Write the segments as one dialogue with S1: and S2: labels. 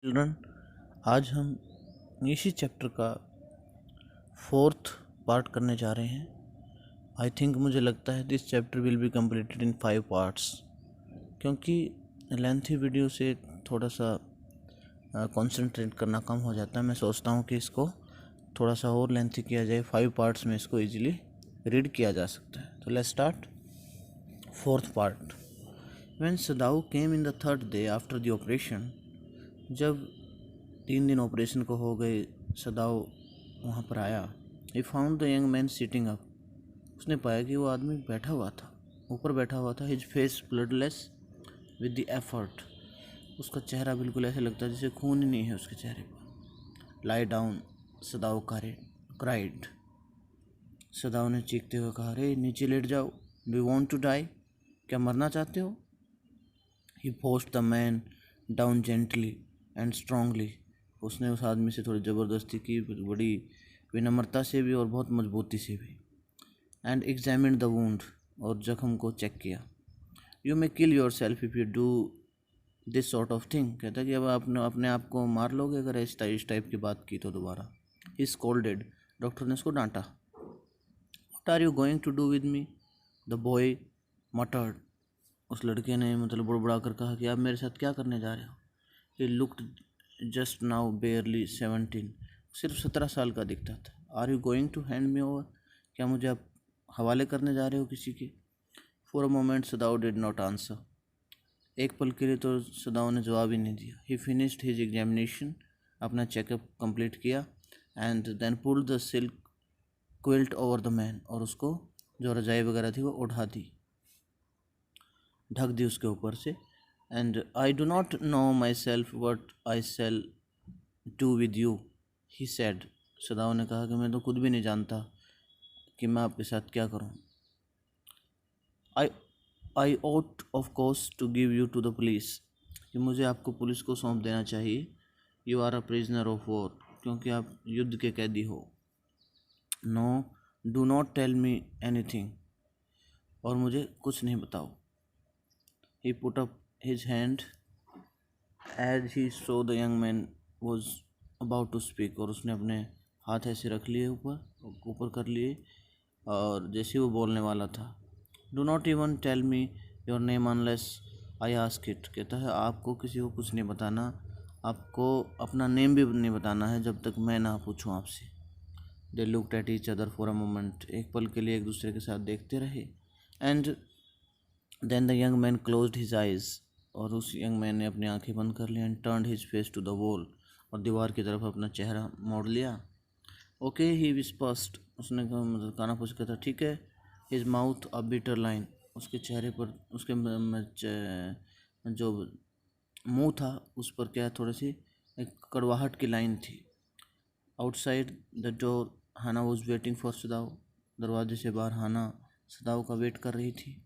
S1: Children, आज हम इसी चैप्टर का 4th पार्ट करने जा रहे हैं। आई थिंक मुझे लगता है this chapter will be completed in 5 parts, क्योंकि लेंथी वीडियो से थोड़ा सा कंसंट्रेट करना कम हो जाता है। मैं सोचता हूँ कि इसको थोड़ा सा और लेंथी किया जाए, 5 पार्ट्स में इसको इजीली रीड किया जा सकता है। तो let's start 4th part. When Sadao came in the 3rd day after the operation, जब 3 दिन ऑपरेशन को हो गए, सदाऊ वहाँ पर आया। He found the young man sitting up, उसने पाया कि वो आदमी बैठा हुआ था, ऊपर बैठा हुआ था। His face bloodless with the effort, उसका चेहरा बिल्कुल ऐसे लगता है जैसे खून ही नहीं है उसके चेहरे पर। लाई डाउन, सदाऊ क्राइड, सदाऊ ने चीखते हुए कहा, अरे नीचे लेट जाओ। Do you want to die, क्या मरना चाहते हो? He forced the man down gently and strongly, उसने उस आदमी से थोड़ी ज़बरदस्ती की, बड़ी विनम्रता से भी और बहुत मजबूती से भी। एंड एग्जामिन द वुंड, और जख्म को चेक किया। You may kill your self if you do this sort of thing, कहता है कि अब आप अपने आप को मार लोगे अगर इस टाइप की बात की तो दोबारा। ही स्कोल्डेड, डॉक्टर ने उसको डांटा। What are you going to do with me, the boy muttered, उस लड़के ने बड़बड़ा कर कहा कि आप मेरे साथ क्या करने जा रहे हो। He looked just now barely 17, सिर्फ 17 साल का दिखता था। Are you going to hand me over, क्या मुझे आप हवाले करने जा रहे हो किसी के? For a moment Sadao did not answer, एक पल के लिए तो सदाऊ ने जवाब ही नहीं दिया। ही फिनिश्ड हिज एग्जामिनेशन, अपना चेकअप कंप्लीट किया। And then pulled the silk quilt over the man, और उसको जो रजाई वगैरह थी वो उठा दी, ढक दी उसके ऊपर से। And I do not know myself what I shall do with you, he said, Sadao ने कहा कि मैं तो खुद भी नहीं जानता कि मैं आपके साथ क्या करूं। I ought of course to give you to the police, कि मुझे आपको पुलिस को सौंप देना चाहिए। You are a prisoner of war, क्योंकि आप युद्ध के कैदी हो। No, do not tell me anything, और मुझे कुछ नहीं बताओ। He put up his hand as he saw the young man was about to speak, और उसने अपने हाथ ऐसे रख लिए ऊपर कर लिए, और जैसे वो बोलने वाला था। Do not even tell me your name unless I ask it, कहता है आपको किसी को कुछ नहीं बताना, आपको अपना नेम भी नहीं बताना है जब तक मैं ना पूछूं आपसे। They looked at each other for a moment, एक पल के लिए एक दूसरे के साथ देखते रहे। And then the young man closed his eyes, और उस यंग मैन ने अपनी आंखें बंद कर ली। And turned his face to the wall, और दीवार की तरफ अपना चेहरा मोड़ लिया। ओके, ही विस्पर्स्ड, उसने कहा काना पूछ था, ठीक है। His mouth a bitter line, उसके चेहरे पर, उसके जो मुंह था उस पर क्या थोड़ी सी एक कड़वाहट की लाइन थी। Outside the door Hana was waiting for Sadao, दरवाजे से बाहर हाना सदाऊ का वेट कर रही थी।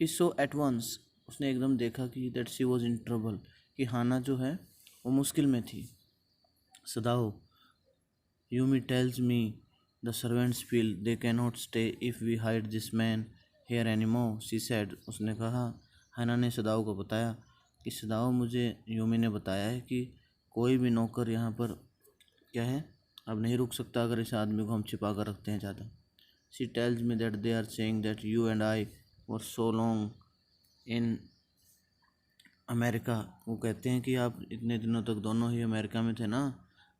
S1: ही सो एट वंस, उसने एकदम देखा कि that she was in trouble, कि हाना जो है वो मुश्किल में थी। सदाऊ, Yumi tells me the servants feel they cannot stay if we hide this man here anymore, she said, उसने कहा। हाना ने सदाऊ को बताया कि सदाऊ, मुझे यूमी ने बताया है कि कोई भी नौकर यहाँ पर क्या है, अब नहीं रुक सकता अगर इस आदमी को हम छिपा कर रखते हैं ज़्यादा। She tells me that they are saying that you and I were so long in America, वो कहते हैं कि आप इतने दिनों तक दोनों ही अमेरिका में थे ना।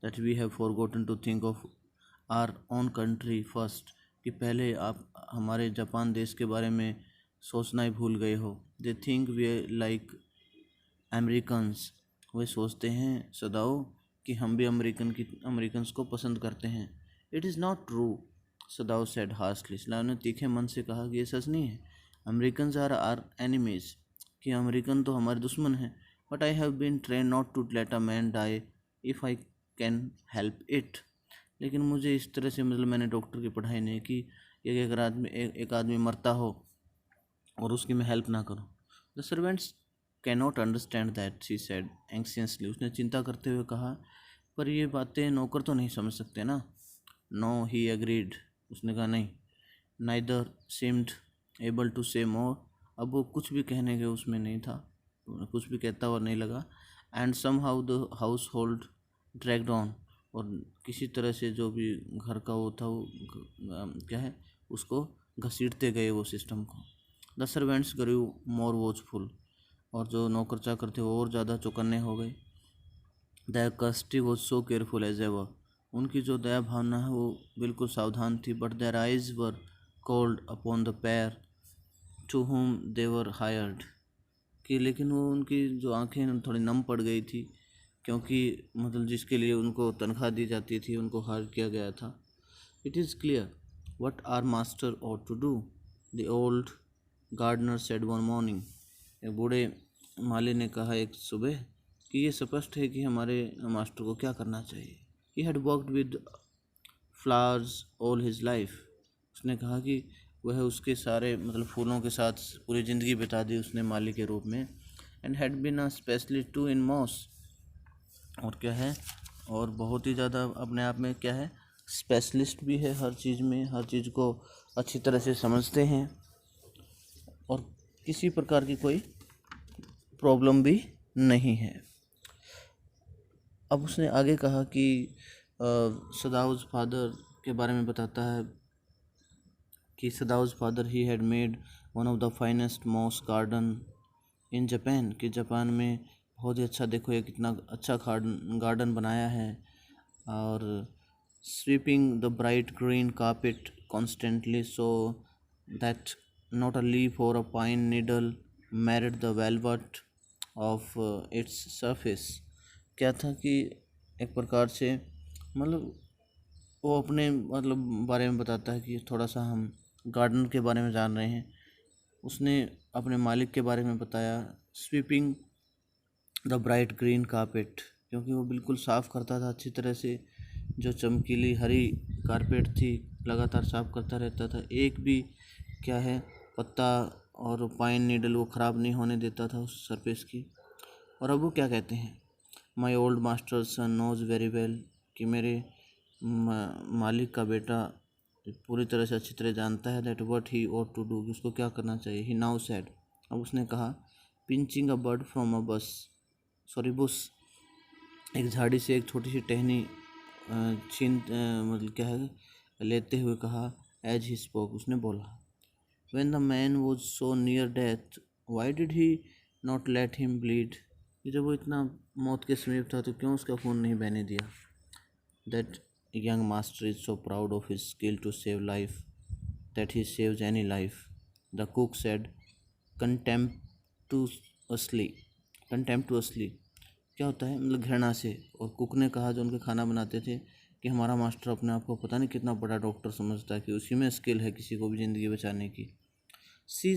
S1: That we have forgotten to think of our own country first, कि पहले आप हमारे जापान देश के बारे में सोचना ही भूल गए हो। They think we like Americans, वे सोचते हैं सदाऊ कि हम भी अमेरिकन्स को पसंद करते हैं। It is not true, Sadao said harshly, Sadao ने तीखे मन से कहा कि ये सच नहीं है। अमेरिकन्स आर आर एनिमीज, कि अमेरिकन तो हमारे दुश्मन हैं। But I have been train not to let a man die if I can help it, लेकिन मुझे इस तरह से मैंने डॉक्टर की पढ़ाई नहीं की एक आदमी मरता हो और उसकी मैं हेल्प ना करूं। The servants cannot understand that, she said anxiously, उसने चिंता करते हुए कहा, पर ये बातें नौकर तो नहीं समझ सकते ना। नो, ही एग्रीड, उसने कहा नहीं। Neither seemed able to say मोर, अब वो कुछ भी कहने के उसमें नहीं था, कुछ भी कहता हुआ नहीं लगा। And somehow the household dragged on, और किसी तरह से जो भी घर का वो था वो क्या है उसको घसीटते गए वो सिस्टम को। The servants grew more watchful, और जो नौकर चाकर थे वो और ज़्यादा चौकन्ने हो गए। The courtesy was so careful as ever, उनकी जो दया भावना है वो बिल्कुल सावधान थी। But their eyes were cold upon the pair to whom they were hired, कि लेकिन वो उनकी जो आंखें थोड़ी नम पड़ गई थी, क्योंकि मतलब जिसके लिए उनको तनख्वाह दी जाती थी उनको हायर किया गया था। It is clear what our master ought to do, the old gardener said one morning, एक बूढ़े माली ने कहा एक सुबह कि ये स्पष्ट है कि हमारे मास्टर को क्या करना चाहिए। He had worked with flowers all his life, उसने कहा कि वह उसके सारे मतलब फूलों के साथ पूरी ज़िंदगी बिता दी उसने माली के रूप में। And had been a specialist too in moss, और क्या है और बहुत ही ज़्यादा अपने आप में क्या है स्पेशलिस्ट भी है हर चीज़ में, हर चीज़ को अच्छी तरह से समझते हैं और किसी प्रकार की कोई प्रॉब्लम भी नहीं है। अब उसने आगे कहा कि सदाउज फादर के बारे में बताता है कि Sadao's father he had made one of the finest moss garden in Japan, कि जापान में बहुत ही अच्छा, देखो ये कितना अच्छा गार्डन बनाया है। और sweeping the bright green carpet constantly so that not a leaf or a pine needle married the velvet of its surface. क्या था कि एक प्रकार से मतलब वो अपने मतलब बारे में बताता है कि थोड़ा सा हम गार्डन के बारे में जान रहे हैं। उसने अपने मालिक के बारे में बताया, sweeping the bright green carpet, क्योंकि वो बिल्कुल साफ़ करता था अच्छी तरह से, जो चमकीली हरी कारपेट थी लगातार साफ़ करता रहता था, एक भी क्या है पत्ता और पाइन नीडल वो ख़राब नहीं होने देता था उस सरफेस की। और अब वो क्या कहते हैं, my old master son knows very well, कि मेरे मालिक का बेटा पूरी तरह से अच्छी तरह जानता है that what he ought to do, उसको क्या करना चाहिए। ही नाउ सेड, अब उसने कहा, pinching a bird from a bush, एक झाड़ी से एक छोटी सी टहनी मतलब क्या है लेते हुए कहा, एज ही स्पोक, उसने बोला, when the man was so near death why did he not let him bleed, कि जब वो इतना मौत के समीप था तो क्यों उसका खून नहीं बहने दिया। That young master is so proud of his skill to save life that he saves any life, the cook said contemptuously। contemptuously क्या होता है मतलब घृणा से, और कुक ने कहा जो उनके खाना बनाते थे कि हमारा मास्टर अपने आप को पता नहीं कितना बड़ा डॉक्टर समझता है कि उसी में स्किल है किसी को भी ज़िंदगी बचाने की। सी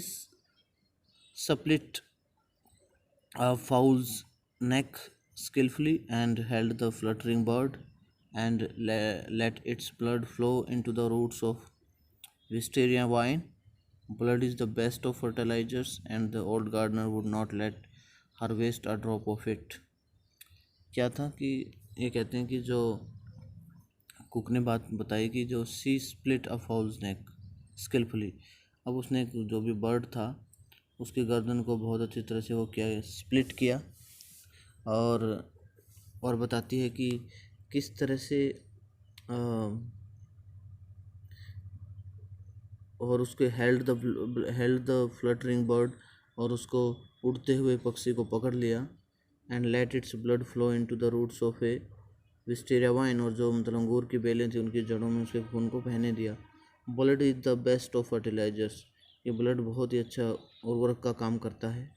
S1: split a fowl's neck skillfully and held the fluttering bird and let its blood flow into the roots of wisteria vine. Blood is the best of fertilizers, and the old gardener would not let her waste a drop of it। क्या था कि ये कहते हैं कि जो cook ने बात बताई कि जो सी स्प्लिट अ फाउल्स नेक स्किलफुली, अब उसने जो भी बर्ड था उसकी गर्दन को बहुत अच्छी तरह से वो किया स्प्लिट किया, और बताती है कि किस तरह से और उसके हेल्ड द फ्लटरिंग बर्ड, और उसको उड़ते हुए पक्षी को पकड़ लिया, and let its blood flow into the roots of a wisteria vine, और जो मतलब अंगूर की बेलें थी उनकी जड़ों में उसके खून को बहने दिया। Blood is the best of fertilizers, ये ब्लड बहुत ही अच्छा उर्वरक का काम करता है।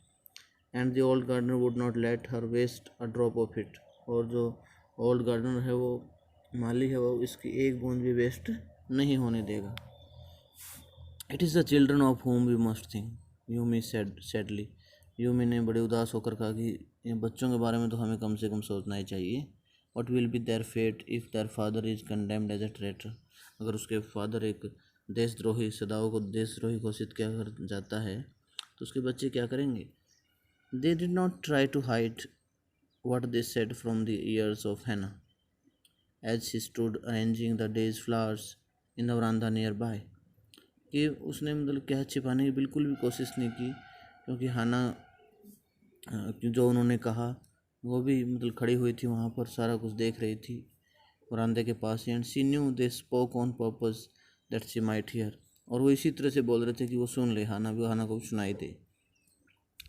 S1: And the old gardener would not let her waste a drop of it, और जो ओल्ड गार्डनर है वो माली है वो इसकी एक बूंद भी वेस्ट नहीं होने देगा। It is the children of home we must think, Yumi said sadly, Yumi ने बड़े उदास होकर कहा कि इन बच्चों के बारे में तो हमें कम से कम सोचना ही चाहिए। What will be their fate if their father is condemned as a traitor, अगर उसके फादर एक देशद्रोही सदाओं को देशद्रोही घोषित किया कर जाता है तो उसके बच्चे क्या करेंगे। They did not try to hide what they said from the ears of Hana as she stood arranging the day's flowers in the veranda near by, कि उसने मतलब क्या छिपाने की बिल्कुल भी कोशिश नहीं की, क्योंकि हाना जो उन्होंने कहा वो भी मतलब खड़ी हुई थी वहाँ पर, सारा कुछ देख रही थी बरामदे के पास ही। And she knew they spoke on purpose that she might hear, और वो इसी तरह से बोल रहे थे कि वो सुन ले, हाना को सुनाई दे,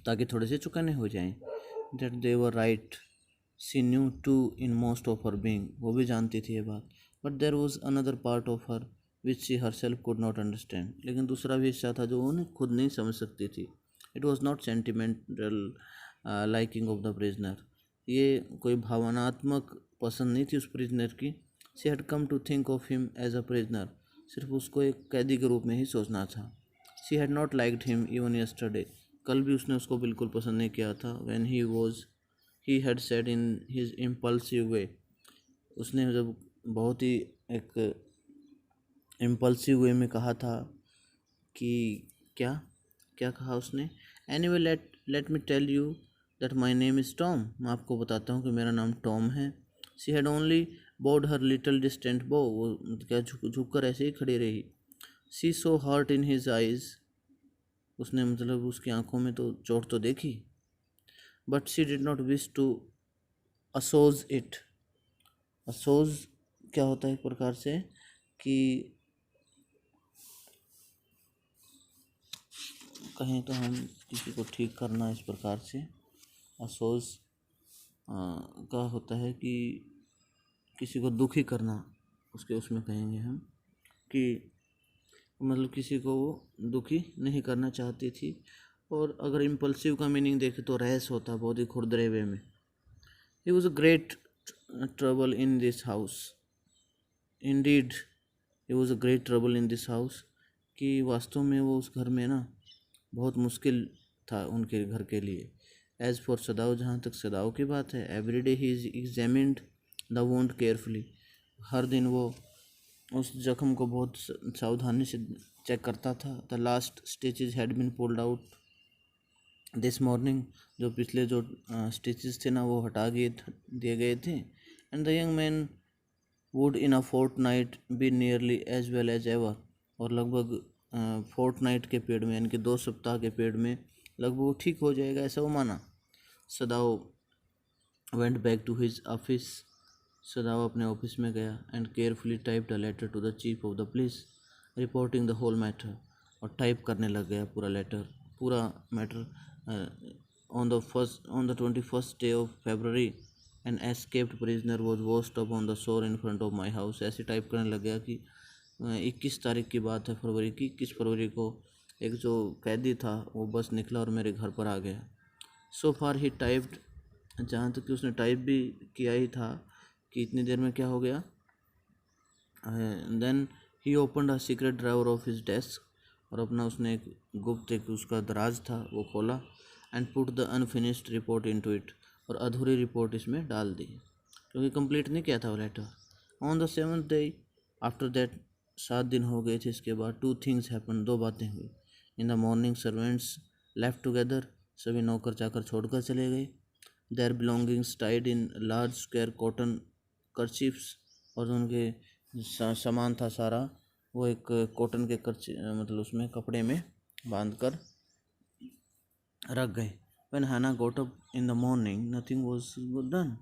S1: ताकि थोड़े से चुकने हो जाएं। That they were right, she knew too in most of her being, वो भी जानती थी ये बात। But there was another part of her which she herself could not understand, लेकिन दूसरा भी हिस्सा था जो वो खुद नहीं समझ सकती थी। It was not sentimental liking of the prisoner, ये कोई भावनात्मक पसंद नहीं थी उस प्रिजनर की। She had come to think of him as a prisoner, सिर्फ उसको एक कैदी के रूप में ही सोचना था। She had not liked him even yesterday, कल भी उसने उसको बिल्कुल पसंद नहीं किया था। When he had said in his impulsive way, उसने जब बहुत ही एक इम्पल्सिव वे में कहा था कि क्या क्या कहा उसने, anyway let me tell you that my name is Tom, मैं आपको बताता हूँ कि मेरा नाम टॉम है। She had only bowed her little distant bow, वो क्या झुक कर ऐसे ही खड़ी रही। She saw hurt in his eyes, उसने मतलब उसकी आंखों में तो चोट तो देखी। But she did not wish to assuage it, assuage क्या होता है एक प्रकार से कि कहें तो हम किसी को ठीक करना, इस प्रकार से असोज का होता है कि किसी को दुखी करना, उसके उसमें कहेंगे हम कि मतलब किसी को वो दुखी नहीं करना चाहती थी। और अगर इम्पल्सिव का मीनिंग देखें तो रैश होता, बहुत ही खुरदरे वे में। ही was a great trouble in this house, Indeed he was a great trouble in this house, कि वास्तव में वो उस घर में ना बहुत मुश्किल था उनके घर के लिए। एज़ फॉर सदाव, जहाँ तक सदाव की बात है, every day he is examined the wound carefully, हर दिन वो उस जख्म को बहुत सावधानी से चेक करता था। The last stitches had been pulled out this morning, जो पिछले जो स्टिचेस थे ना वो हटा दिए गए थे। And the young man would in a fortnight be nearly as well as ever, और लगभग फोर्ट नाइट के पीरियड में, यानी कि 2 सप्ताह के पीरियड में लगभग वो ठीक हो जाएगा, ऐसा वो माना। Sadao went back to his office, Sadao अपने ऑफिस में गया and carefully typed a letter to the chief of the police reporting the whole matter, और टाइप करने लग गया पूरा लेटर, पूरा matter. On the 21st day of February an escaped prisoner was washed up on the shore in front of my house, ऐसे type करने लग गया कि 21 तारीख की बात है फरवरी की, 21 फरवरी को एक जो कैदी था वो बस निकला और मेरे घर पर आ गया। सो फार ही टाइप्ड, जहाँ तक कि उसने टाइप भी किया ही था कि इतनी देर में क्या हो गया। Then he opened a secret drawer of his desk, और अपना उसने एक गुप्त एक उसका दराज था वो खोला। And put the unfinished report into it, और अधूरी रिपोर्ट इसमें डाल दी, क्योंकि कंप्लीट नहीं किया था वो letter. On the 7th day after that, 7 दिन हो गए थे इसके बाद, 2 थिंग्स हैपन, 2 बातें हुई। In the morning servants left together, सभी नौकर चाकर छोड़कर चले गए। Their belongings tied in large square cotton kerchiefs, और उनके सामान था सारा वो एक कॉटन के मतलब उसमें कपड़े में बांध कर रख गए। When Hana got up in the morning nothing was done,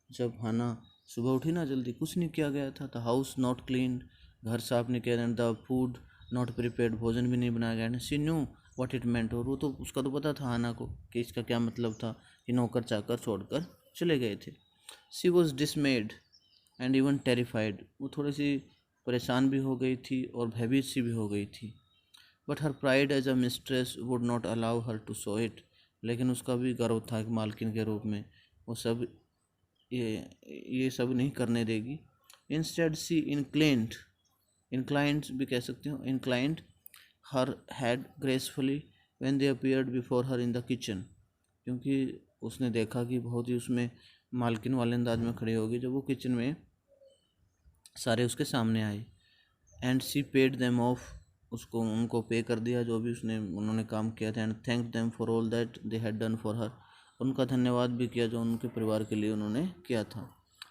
S1: जब हाना सुबह उठी ना जल्दी, कुछ नहीं किया गया था। द हाउस नॉट क्लीन्ड, घर साफ नहीं किया, द फूड नॉट प्रिपेयर्ड, भोजन भी नहीं बनाया गया। She knew what it meant, और वो तो उसका तो पता था हाना को कि इसका क्या मतलब था कि नौकर चाकर छोड़कर चले गए थे। She was डिसमेड and even terrified, वो थोड़ी सी परेशान भी हो गई थी और भयभीत सी भी हो गई थी। But her pride as a mistress would not allow her to show it, लेकिन उसका भी गर्व था एक मालकिन के रूप में, वो सब ये सब नहीं करने देगी। इंस्टेड सी इंक्लाइंड भी कह सकते हो, inclined her head gracefully when they appeared before her in the kitchen, क्योंकि उसने देखा कि बहुत ही उसमें मालकिन वाले अंदाज में खड़ी होगी जब वो किचन में सारे उसके सामने आए। And she paid them off, उसको उनको पे कर दिया जो भी उन्होंने काम किया था। And thank them for all that they had done for her, उनका धन्यवाद भी किया जो उनके परिवार के लिए उन्होंने किया था।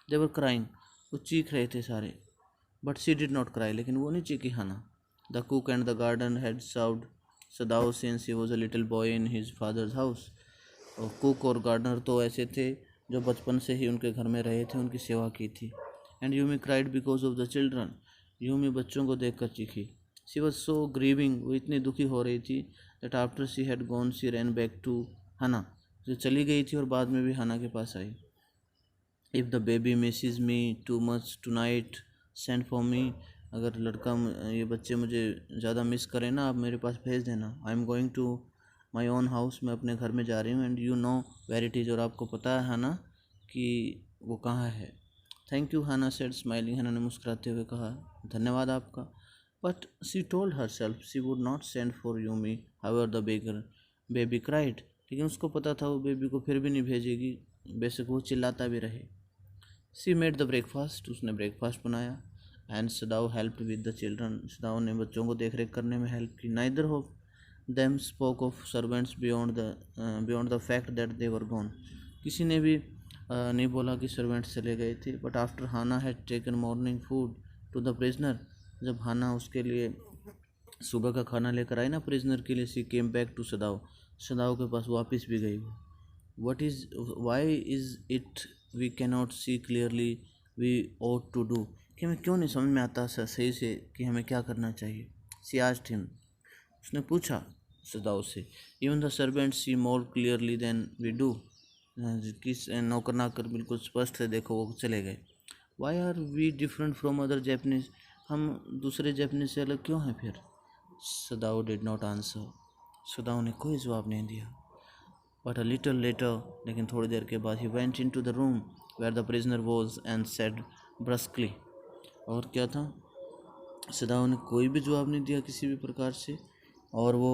S1: दे वर क्राइंग, वो चीख रहे थे सारे। But she did not cry, लेकिन वो नहीं चीखी Hana. The cook and the garden had served Sadao since he was a little boy in his father's house, और कुक और गार्डनर तो ऐसे थे जो बचपन से ही उनके घर में रहे थे, उनकी सेवा की थी। And Yumi cried because of the children, Yumi बच्चों को देखकर चीखी। शी वॉज सो ग्रीविंग, वो इतनी दुखी हो रही थी, that after she had gone she ran back to Hana, जो चली गई थी और बाद में भी हना के पास आई। If the baby misses me too much tonight send for me, अगर ये बच्चे मुझे ज़्यादा मिस करें ना, आप मेरे पास भेज देना। I am going to my own house, मैं अपने घर में जा रही हूँ। And you know where it is, और आपको पता है ना कि वो कहाँ है। Thank you Hana said smiling, Hana ने मुस्कुराते हुए कहा, धन्यवाद आपका। But she told herself she would not send for Yumi however the baby cried, लेकिन उसको पता था वो बेबी को फिर भी नहीं भेजेगी, बेशक वो चिल्लाता भी रहे। शी मेड द ब्रेकफास्ट, उसने ब्रेकफास्ट बनाया। And सदाव helped with the children, सदाव ने बच्चों को देख रेख करने में हेल्प की। Neither of them spoke of servants beyond the fact that they were gone, किसी ने भी नहीं बोला कि सर्वेंट्स चले गए थे। But after Hana had taken morning food to the prisoner, जब हाना उसके लिए सुबह का खाना लेकर आई ना प्रिजनर के लिए, सी केम बैक टू सदाव, सदाव के पास वापस भी गई वो। Why is it we cannot see clearly we ought to do, कि हमें क्यों नहीं समझ में आता सही से कि हमें क्या करना चाहिए। सी आस्क्ड हिम, उसने पूछा सदाव से। Even the servant see more clearly than we do, किस नौकर नाकर बिल्कुल स्पष्ट से देखो वो चले गए। Why are we different from other Japanese, हम दूसरे जैपनीज से अलग क्यों हैं फिर। Sadao did not answer, Sadao ने कोई जवाब नहीं दिया। बट अ लिटल लेटर, लेकिन थोड़ी देर के बाद, he went into the room where the prisoner was and said brusquely, और क्या था, सदाव ने कोई भी जवाब नहीं दिया किसी भी प्रकार से, और वो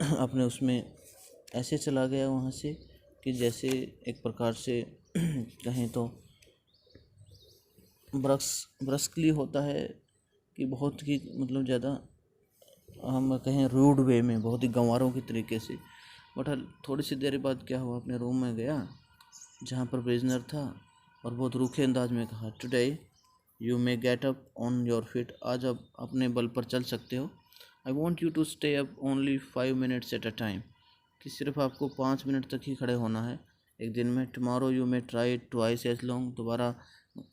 S1: अपने उसमें ऐसे चला गया वहाँ से कि जैसे एक प्रकार से कहें तो ब्रस्कली होता है कि बहुत ही मतलब ज़्यादा हम कहें रूड वे में, बहुत ही गंवारों के तरीके से। बट थोड़ी सी देर बाद क्या हुआ, अपने रूम में गया जहाँ पर प्रिजनर था, और बहुत रूखे अंदाज में कहा, today you may get up on your feet, आज आप अपने बल पर चल सकते हो। I want you to stay up only 5 minutes at a time, कि सिर्फ आपको 5 मिनट तक ही खड़े होना है एक दिन में। Tomorrow you may try twice as long, दोबारा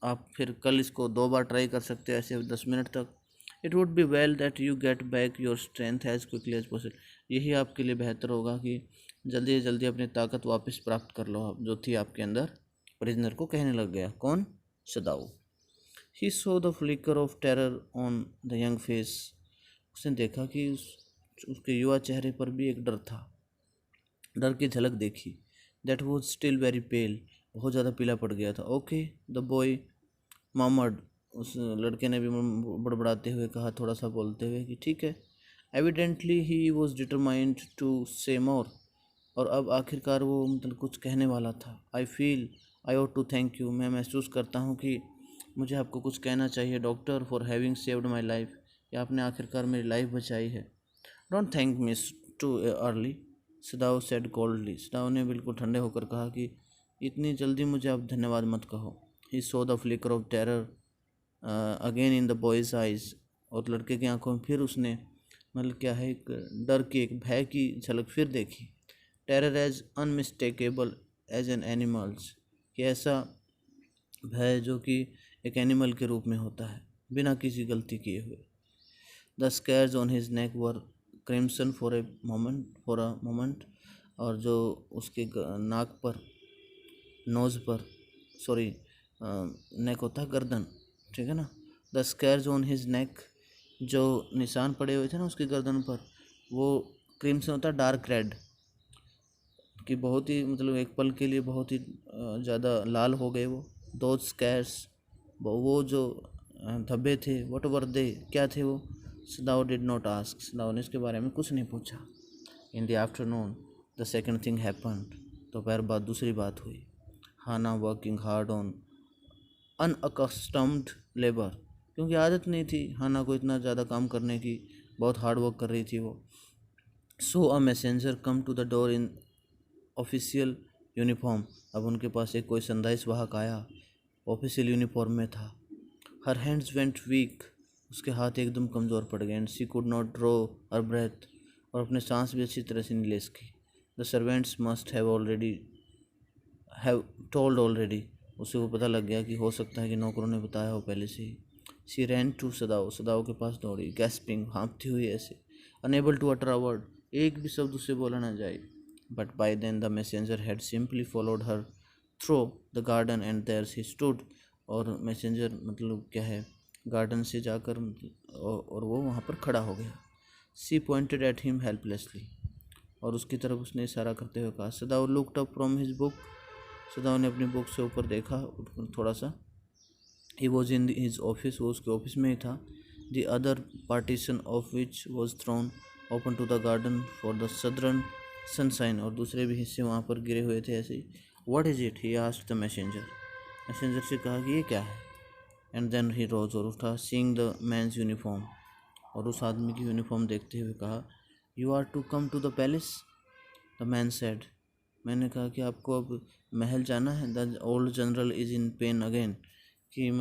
S1: आप फिर कल इसको 2 बार ट्राई कर सकते हैं, ऐसे 10 मिनट तक। It would be well that you get back your strength as quickly as possible, यही आपके लिए बेहतर होगा कि जल्दी से जल्दी अपनी ताकत वापस प्राप्त कर लो आप, जो थी आपके अंदर। प्रिजनर को कहने लग गया, कौन, Sadao. He saw the flicker of terror on the young face, उसने देखा कि उसके युवा चेहरे पर भी एक डर था, डर की झलक देखी। दैट वॉज स्टिल वेरी पेल, बहुत ज़्यादा पीला पड़ गया था। ओके द बॉय मामड, उस लड़के ने भी बड़बड़ाते हुए कहा, थोड़ा सा बोलते हुए कि ठीक है। Evidently he was determined to say more, और अब आखिरकार वो मतलब कुछ कहने वाला था। I feel I ought to thank you, मैं महसूस करता हूँ कि मुझे आपको कुछ कहना चाहिए doctor, for having saved my life, कि आपने आखिरकार मेरी लाइफ बचाई है। Don't thank me too early, सदाव said coldly, सदाव ने बिल्कुल ठंडे होकर कहा कि इतनी जल्दी मुझे आप धन्यवाद मत कहो। He saw the flicker of terror again in the boy's eyes, और लड़के की आंखों में फिर उसने मतलब क्या है, एक डर की, एक भय की झलक फिर देखी। Terror as unmistakable as an animal's, कि ऐसा भय जो कि एक एनिमल के रूप में होता है बिना किसी गलती किए हुए। The scarce on his neck were crimson for a moment, और जो उसके नाक पर, नोज़ पर, सॉरी नेक होता है गर्दन, ठीक है ना। The scarce on his neck, जो निशान पड़े हुए थे ना उसकी गर्दन पर, वो क्रिम्सन होता है डार्क रेड, कि बहुत ही मतलब एक पल के लिए बहुत ही ज़्यादा लाल हो गए वो। दो स्कैर्स, वो जो धब्बे थे, वट वर दे, क्या थे वो। सदाव डिड नॉट आस्क, सदाव ने इसके बारे में कुछ नहीं पूछा। In the afternoon the second thing happened, दोपहर बाद दूसरी बात हुई। हाना वर्किंग हार्ड ऑन अनअकस्टम्ड लेबर, क्योंकि आदत नहीं थी हाना को इतना ज़्यादा काम करने की, बहुत हार्ड वर्क कर रही थी वो। So a messenger come to the door in official uniform, अब उनके पास एक कोई संदेश वाहक आया, ऑफिशियल यूनिफॉर्म में था। हर हैंड्स वेंट वीक, उसके हाथ एकदम कमज़ोर पड़ गए। And she could not draw her breath, और अपने सांस भी अच्छी तरह से नहीं ले सकी। The servants must have already have told already, उसे वो पता लग गया कि हो सकता है कि नौकरों ने बताया हो पहले से ही। शी रैन टू सदाओ, सदाओ के पास दौड़ी, गैस्पिंग, हाँफती हुई ऐसे, unable to utter a word, एक भी शब्द उससे बोला ना जाए। But by then the messenger had simply followed her through the garden and there he stood, और मैसेंजर मतलब क्या है, गार्डन से जाकर और वो वहाँ पर खड़ा हो गया। She pointed at him helplessly, और उसकी तरफ उसने इशारा करते हुए कहा। Sadao looked up from his book, Sadao ने अपनी बुक से ऊपर देखा थोड़ा सा। He was in his office, वो उसके ऑफिस में ही था। The other partition of which was thrown open to the garden for the southern sunshine, और दूसरे भी हिस्से वहाँ पर गिरे हुए थे ऐसे ही। What is it, he asked the messenger, messenger से कहा कि ये क्या है। एंड देन ही रोज, और उठा, सीइंग द मैन्स यूनिफॉर्म, और उस आदमी की यूनिफॉर्म देखते हुए कहा। You are to come to the palace, the man said, मैंने कहा कि आपको अब महल जाना है। The old general is in pain again, कि